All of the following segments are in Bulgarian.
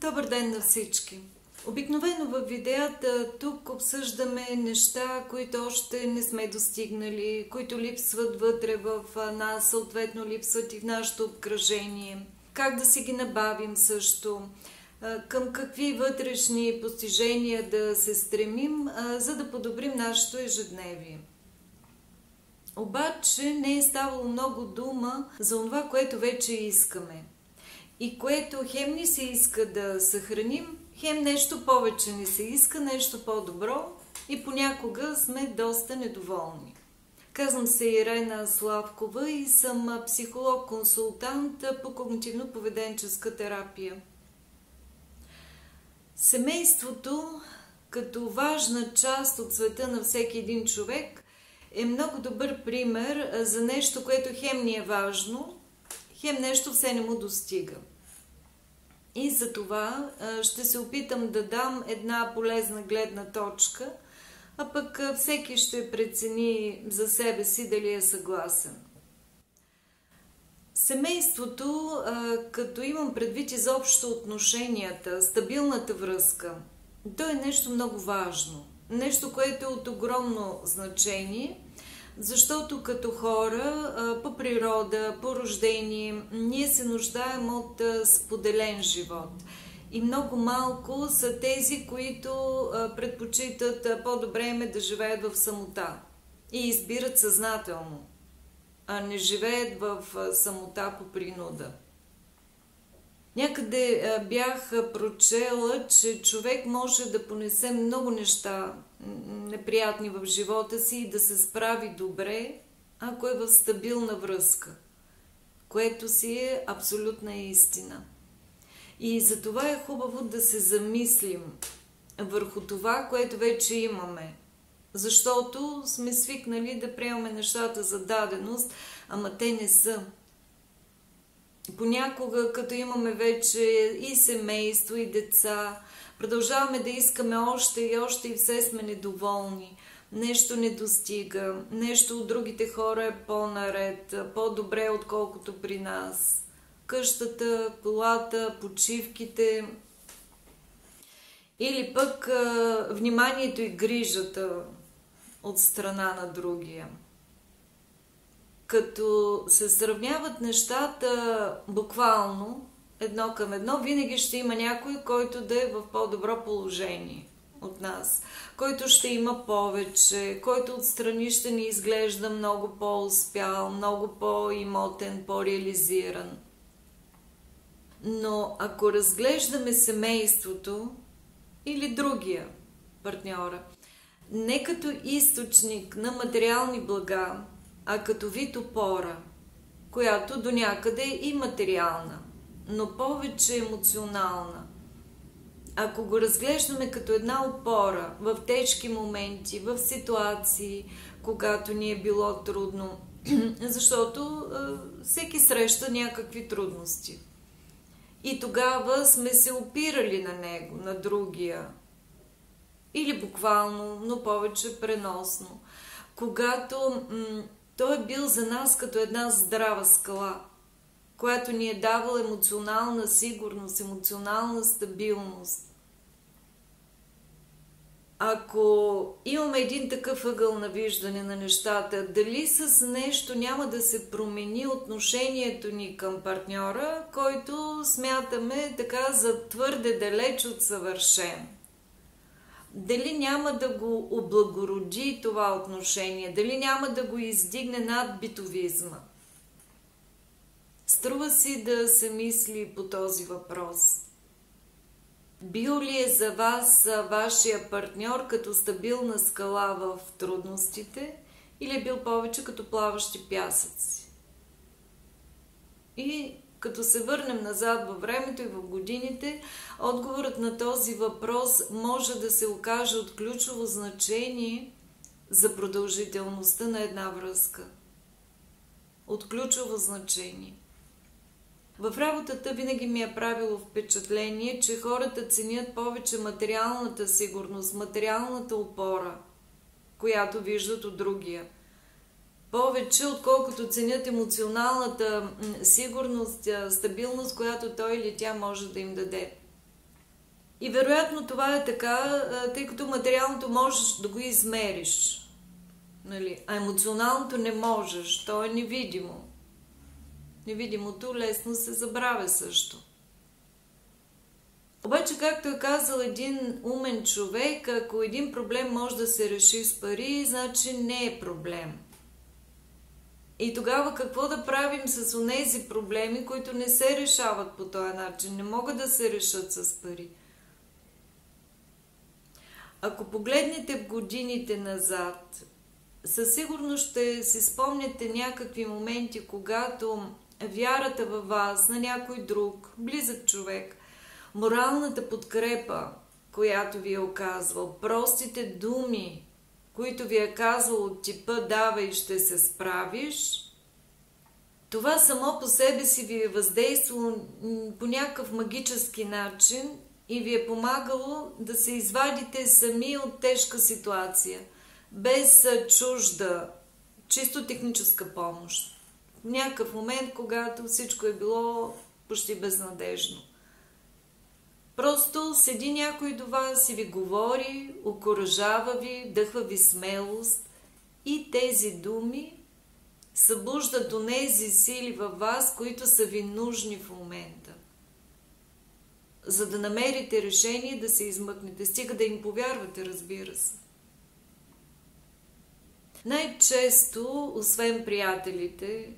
Добър ден на всички! Обикновено във видеята тук обсъждаме неща, които още не сме достигнали, които липсват вътре в нас, съответно липсват и в нашето обкръжение. Как да си ги набавим също, към какви вътрешни постижения да се стремим, за да подобрим нашето ежедневие. Обаче не е ставало много дума за това, което вече искаме. И което хем ни се иска да съхраним, хем нещо повече ни се иска, нещо по-добро и понякога сме доста недоволни. Казвам се Ирена Славкова и съм психолог-консултант по когнитивно-поведенческа терапия. Семейството, като важна част от света на всеки един човек, е много добър пример за нещо, което хем ни е важно, хем нещо все не му достига. И за това ще се опитам да дам една полезна гледна точка, а пък всеки ще прецени за себе си дали е съгласен. Семейството, като имам предвид изобщо отношенията, стабилната връзка, то е нещо много важно. Нещо, което е от огромно значение, защото като хора, по природа, по рождение, ние се нуждаем от споделен живот. И много малко са тези, които предпочитат по-добре им да живеят в самота и избират съзнателно, а не живеят в самота по принуда. Някъде бях прочела, че човек може да понесе много неща неприятни в живота си и да се справи добре, ако е в стабилна връзка, което си е абсолютна истина. И за това е хубаво да се замислим върху това, което вече имаме, защото сме свикнали да приемаме нещата за даденост, ама те не са. Понякога, като имаме вече и семейство, и деца, продължаваме да искаме още и още и все сме недоволни. Нещо не достига, нещо от другите хора е по-наред, по-добре отколкото при нас. Къщата, колата, почивките или пък вниманието и грижата от страна на другия. Като се сравняват нещата буквално едно към едно, винаги ще има някой, който да е в по-добро положение от нас, който ще има повече, който отстрани ще ни изглежда много по-успял, много по-имотен, по-реализиран. Но ако разглеждаме семейството или другия партньора не като източник на материални блага, а като вид опора, която до някъде е и материална, но повече емоционална. Ако го разглеждаме като една опора в тежки моменти, в ситуации, когато ни е било трудно, защото всеки среща някакви трудности. И тогава сме се опирали на него, на другия. Или буквално, но повече преносно. Когато той е бил за нас като една здрава скала, която ни е давала емоционална сигурност, емоционална стабилност. Ако имаме един такъв ъгъл на виждане на нещата, дали с нещо няма да се промени отношението ни към партньора, който смятаме така за твърде далеч от съвършен? Дали няма да го облагороди това отношение, дали няма да го издигне над битовизма? Струва си да се мисли по този въпрос. Бил ли е за вас вашия партньор като стабилна скала в трудностите или е бил повече като плаващи пясъци? И като се върнем назад във времето и в годините, отговорът на този въпрос може да се окаже от ключово значение за продължителността на една връзка. От ключово значение. В работата винаги ми е правило впечатление, че хората ценят повече материалната сигурност, материалната опора, която виждат от другия. Повече, отколкото ценят емоционалната сигурност, стабилност, която той или тя може да им даде. И вероятно това е така, тъй като материалното можеш да го измериш. Нали? А емоционалното не можеш. То е невидимо. Невидимото лесно се забравя също. Обаче, както е казал един умен човек, ако един проблем може да се реши с пари, значи не е проблем. И тогава какво да правим с онези проблеми, които не се решават по този начин, не могат да се решат с пари? Ако погледнете в годините назад, със сигурност ще си спомняте някакви моменти, когато вярата във вас, на някой друг, близък човек, моралната подкрепа, която ви е оказвал, простите думи, които ви е казвал от типа "давай, ще се справиш", това само по себе си ви е въздействало по някакъв магически начин и ви е помагало да се извадите сами от тежка ситуация, без чужда, чисто техническа помощ. В някакъв момент, когато всичко е било почти безнадежно. Просто седи някой до вас и ви говори, окуражава ви, вдъхва ви смелост и тези думи събуждат онези сили във вас, които са ви нужни в момента. За да намерите решение да се измъкнете, стига да им повярвате, разбира се. Най-често, освен приятелите,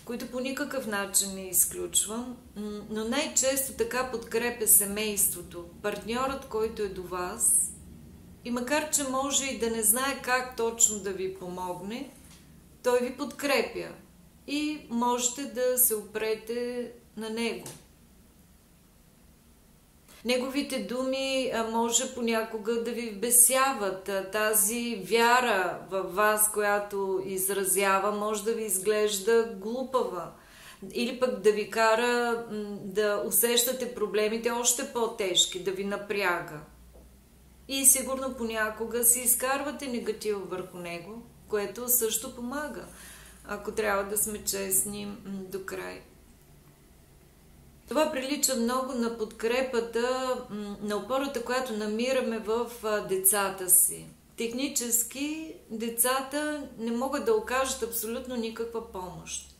които по никакъв начин не изключвам, но най-често така подкрепя семейството, партньорът, който е до вас, и макар че може и да не знае как точно да ви помогне, той ви подкрепя и можете да се опрете на него. Неговите думи може понякога да ви вбесяват. Тази вяра във вас, която изразява, може да ви изглежда глупава. Или пък да ви кара да усещате проблемите още по-тежки, да ви напряга. И сигурно понякога си изкарвате негатива върху него, което също помага, ако трябва да сме честни до край. Това прилича много на подкрепата, на опората, която намираме в децата си. Технически децата не могат да окажат абсолютно никаква помощ.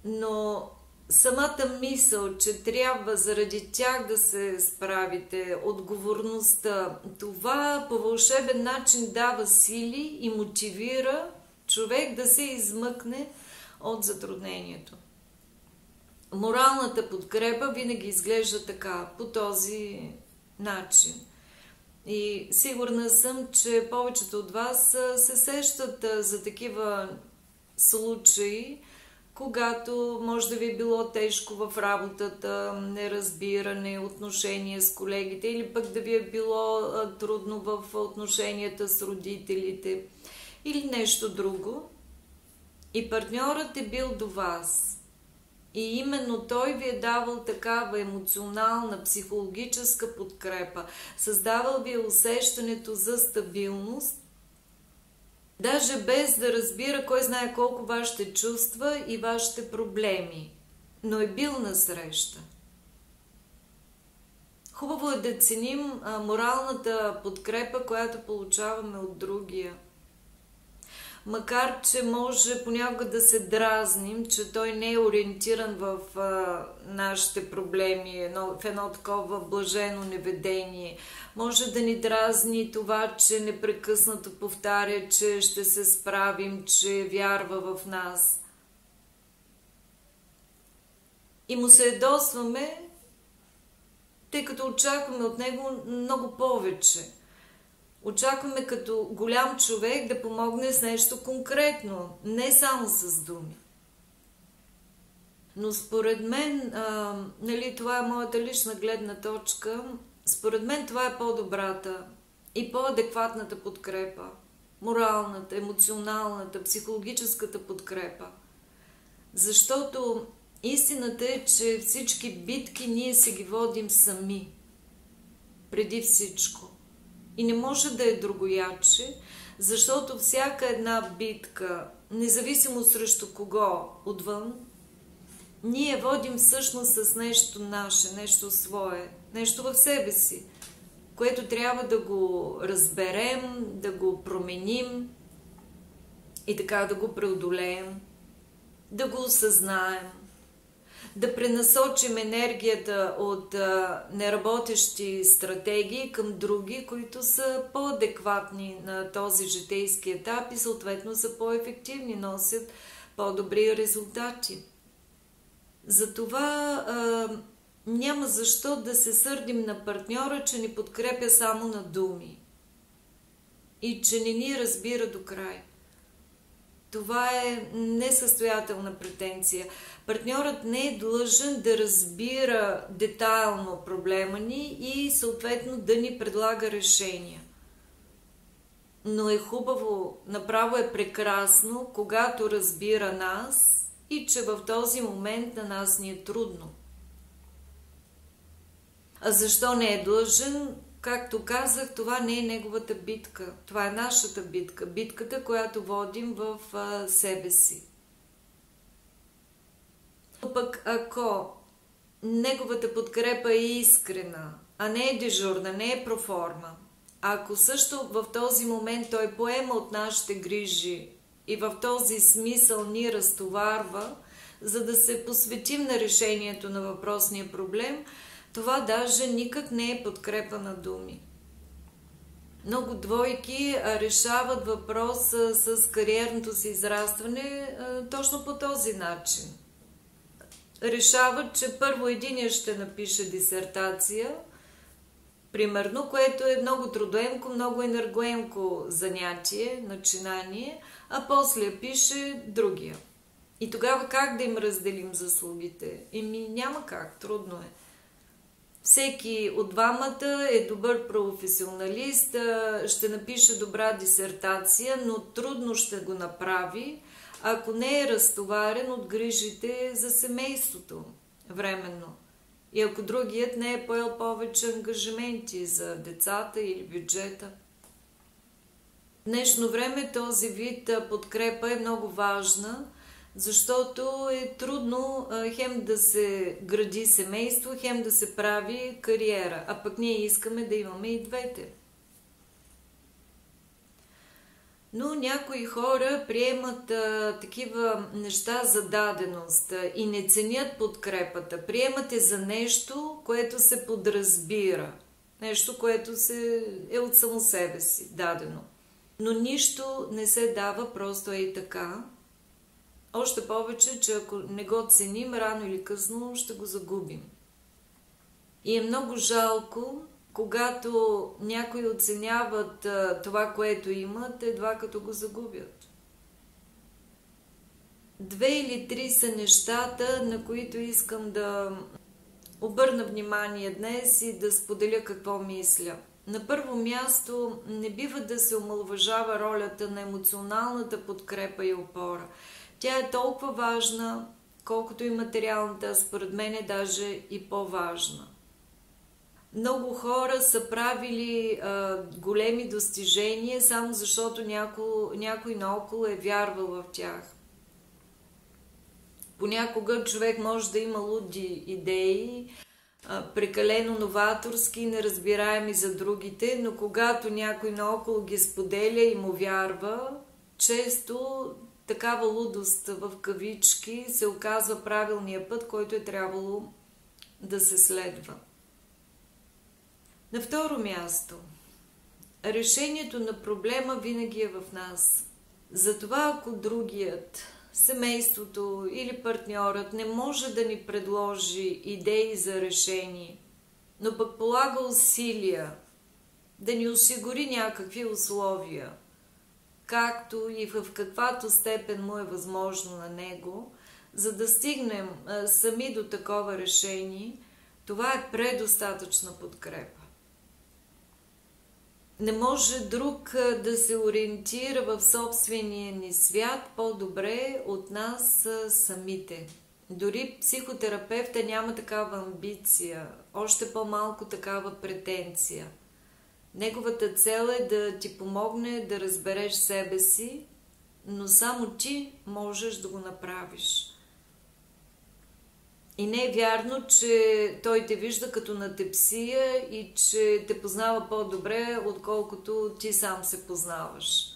Но самата мисъл, че трябва заради тях да се справите, отговорността, това по вълшебен начин дава сили и мотивира човек да се измъкне от затруднението. Моралната подкрепа винаги изглежда така, по този начин. И сигурна съм, че повечето от вас се сещат за такива случаи, когато може да ви е било тежко в работата, неразбиране, отношения с колегите, или пък да ви е било трудно в отношенията с родителите, или нещо друго. И партньорът е бил до вас. И именно той ви е давал такава емоционална, психологическа подкрепа. Създавал ви усещането за стабилност, даже без да разбира кой знае колко вашите чувства и вашите проблеми. Но е бил насреща. Хубаво е да ценим моралната подкрепа, която получаваме от другия. Макар че може понякога да се дразним, че той не е ориентиран в нашите проблеми, в едно такова блажено неведение. Може да ни дразни това, че непрекъснато повтаря, че ще се справим, че вярва в нас. И му се ядосваме, тъй като очакваме от него много повече. Очакваме като голям човек да помогне с нещо конкретно, не само с думи. Но според мен, това е моята лична гледна точка, според мен това е по-добрата и по-адекватната подкрепа. Моралната, емоционалната, психологическата подкрепа. Защото истината е, че всички битки ние си ги водим сами. Преди всичко. И не може да е другояче, защото всяка една битка, независимо срещу кого отвън, ние водим всъщност с нещо наше, нещо свое, нещо в себе си, което трябва да го разберем, да го променим и така да го преодолеем, да го осъзнаем, да пренасочим енергията от неработещи стратегии към други, които са по-адекватни на този житейски етап и съответно са по-ефективни, носят по-добри резултати. Затова няма защо да се сърдим на партньора, че ни подкрепя само на думи и че не ни разбира до край. Това е несъстоятелна претенция. Партньорът не е длъжен да разбира детайлно проблема ни и съответно да ни предлага решения. Но е хубаво, направо е прекрасно, когато разбира нас и че в този момент на нас ни е трудно. А защо не е длъжен? Както казах, това не е неговата битка. Това е нашата битка. Битката, която водим в себе си. Но пък ако неговата подкрепа е искрена, а не е дежурна, не е проформа, ако също в този момент той поема от нашите грижи и в този смисъл ни разтоварва, за да се посветим на решението на въпросния проблем, това даже никак не е подкрепа на думи. Много двойки решават въпроса с кариерното си израстване точно по този начин. Решават, че първо единия ще напише дисертация, примерно, което е много трудоемко, много енергоемко занятие, начинание, а после пише другия. И тогава как да им разделим заслугите? Няма как, трудно е. Всеки от двамата е добър професионалист, ще напише добра дисертация, но трудно ще го направи, ако не е разтоварен от грижите за семейството временно. И ако другият не е поел повече ангажименти за децата или бюджета. В днешно време този вид подкрепа е много важна, защото е трудно хем да се гради семейство, хем да се прави кариера, а пък ние искаме да имаме и двете. Но някои хора приемат такива неща за даденост и не ценят подкрепата. Приемат е за нещо, което се подразбира. Нещо, което е от само себе си дадено. Но нищо не се дава просто и така. Още повече, че ако не го ценим, рано или късно ще го загубим. И е много жалко, когато някои оценяват това, което имат, едва като го загубят. 2 или 3 са нещата, на които искам да обърна внимание днес и да споделя какво мисля. На първо място, не бива да се омаловажава ролята на емоционалната подкрепа и опора. Тя е толкова важна, колкото и материалната, според мен е даже и по-важна. Много хора са правили големи достижения, само защото някой наоколо е вярвал в тях. Понякога човек може да има луди идеи, прекалено новаторски, неразбираеми за другите, но когато някой наоколо ги споделя и му вярва, често такава лудост в кавички се оказва правилния път, който е трябвало да се следва. На второ място, решението на проблема винаги е в нас. Затова ако другият, семейството или партньорът не може да ни предложи идеи за решение, но пък полага усилия да ни осигури някакви условия, както и в каквато степен му е възможно на него, за да стигнем сами до такова решение, това е предостатъчна подкрепа. Не може друг да се ориентира в собствения ни свят по-добре от нас самите. Дори психотерапевта няма такава амбиция, още по-малко такава претенция. Неговата цел е да ти помогне да разбереш себе си, но само ти можеш да го направиш. И не е вярно, че той те вижда като на тепсия и че те познава по-добре, отколкото ти сам се познаваш.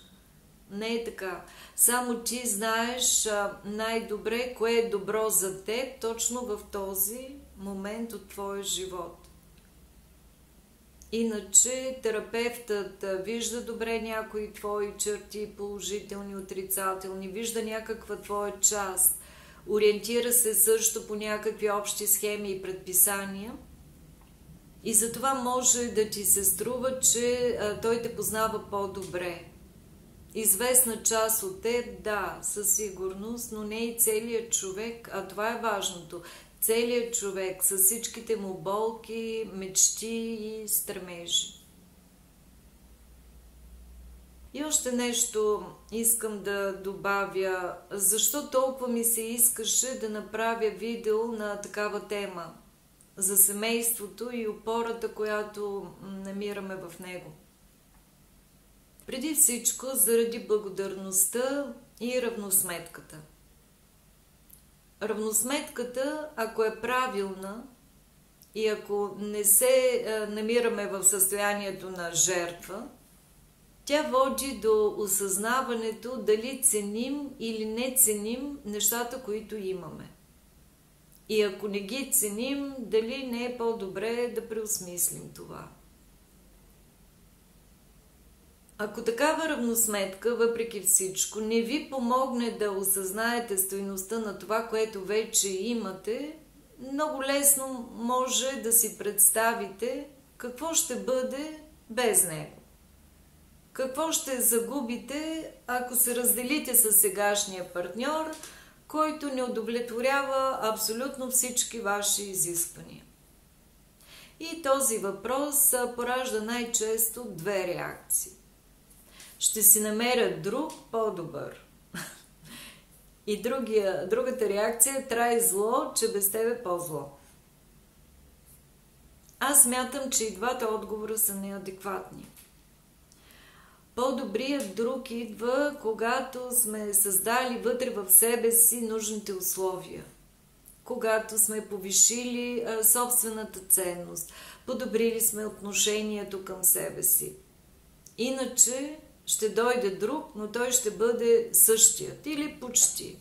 Не е така. Само ти знаеш най-добре кое е добро за теб точно в този момент от твоя живот. Иначе терапевтът вижда добре някои твои черти, положителни, отрицателни, вижда някаква твоя част, ориентира се също по някакви общи схеми и предписания и затова може да ти се струва, че той те познава по-добре. Известна част от теб, да, със сигурност, но не и целият човек, а това е важното. Целият човек с всичките му болки, мечти и стремежи. И още нещо искам да добавя. Защо толкова ми се искаше да направя видео на такава тема? За семейството и опората, която намираме в него. Преди всичко, заради благодарността и равносметката. Равносметката, ако е правилна и ако не се намираме в състоянието на жертва, тя води до осъзнаването дали ценим или не ценим нещата, които имаме. И ако не ги ценим, дали не е по-добре да преосмислим това. Ако такава равносметка, въпреки всичко, не ви помогне да осъзнаете стойността на това, което вече имате, много лесно може да си представите какво ще бъде без него. Какво ще загубите, ако се разделите с сегашния партньор, който не удовлетворява абсолютно всички ваши изисквания. И този въпрос поражда най-често две реакции. Ще си намеря друг по-добър. И другата реакция е трай зло, че без тебе по-зло. Аз смятам, че и двата отговора са неадекватни. По-добрият друг идва, когато сме създали вътре в себе си нужните условия. Когато сме повишили собствената ценност, подобрили сме отношението към себе си. Иначе ще дойде друг, но той ще бъде същият или почти.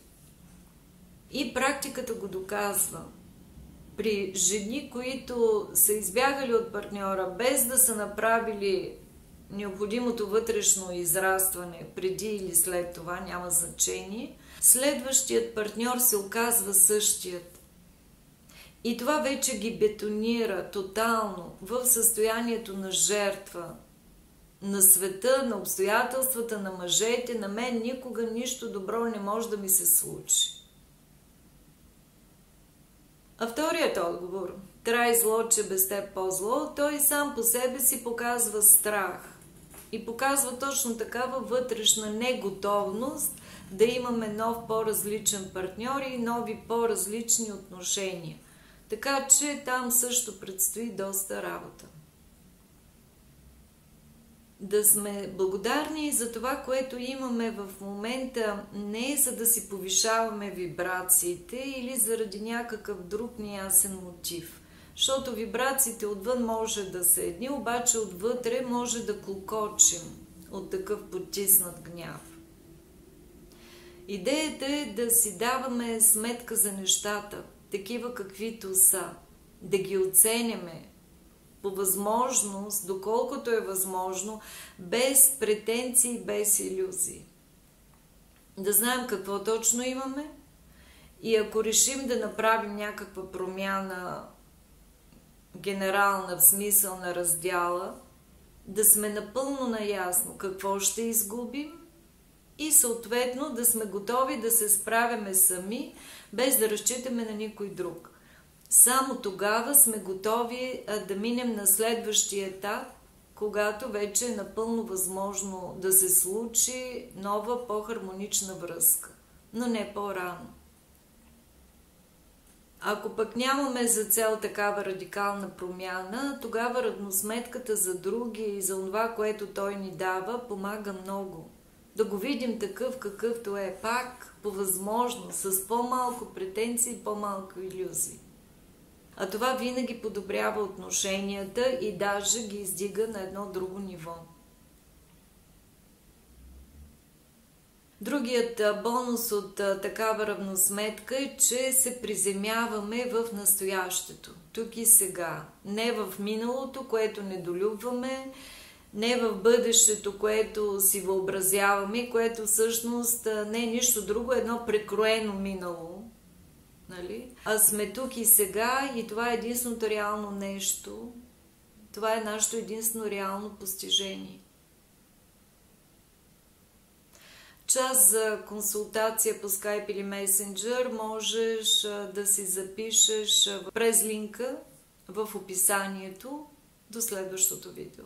И практиката го доказва. При жени, които са избягали от партньора, без да са направили необходимото вътрешно израстване преди или след това, няма значение, следващият партньор се оказва същият. И това вече ги бетонира тотално в състоянието на жертва, на света, на обстоятелствата, на мъжете. На мен никога нищо добро не може да ми се случи. А вторият отговор, трай зло, че без теб по-зло, той сам по себе си показва страх. И показва точно такава вътрешна неготовност да имаме нов по-различен партньор и нови по-различни отношения. Така че там също предстои доста работа. Да сме благодарни за това, което имаме в момента, не е за да си повишаваме вибрациите или заради някакъв друг неясен мотив. Защото вибрациите отвън може да са едни, обаче отвътре може да клокочим от такъв потиснат гняв. Идеята е да си даваме сметка за нещата, такива каквито са, да ги оценяме по възможност, доколкото е възможно, без претенции, без илюзии. Да знаем какво точно имаме и ако решим да направим някаква промяна генерална в смисъл на раздяла, да сме напълно наясно какво ще изгубим и съответно да сме готови да се справяме сами, без да разчитаме на никой друг. Само тогава сме готови да минем на следващия етап, когато вече е напълно възможно да се случи нова по-хармонична връзка, но не по-рано. Ако пък нямаме за цел такава радикална промяна, тогава равносметката за други и за това, което той ни дава, помага много. Да го видим такъв какъвто е, пак по възможност, с по-малко претенции и по-малко илюзии. А това винаги подобрява отношенията и даже ги издига на едно друго ниво. Другият бонус от такава равносметка е, че се приземяваме в настоящето, тук и сега. Не в миналото, което недолюбваме, не в бъдещето, което си въобразяваме, което всъщност не е нищо друго, едно прекроено минало. Нали? А сме тук и сега и това е единственото реално нещо. Това е нашето единствено реално постижение. Час за консултация по Skype или Messenger можеш да си запишеш през линка в описанието до следващото видео.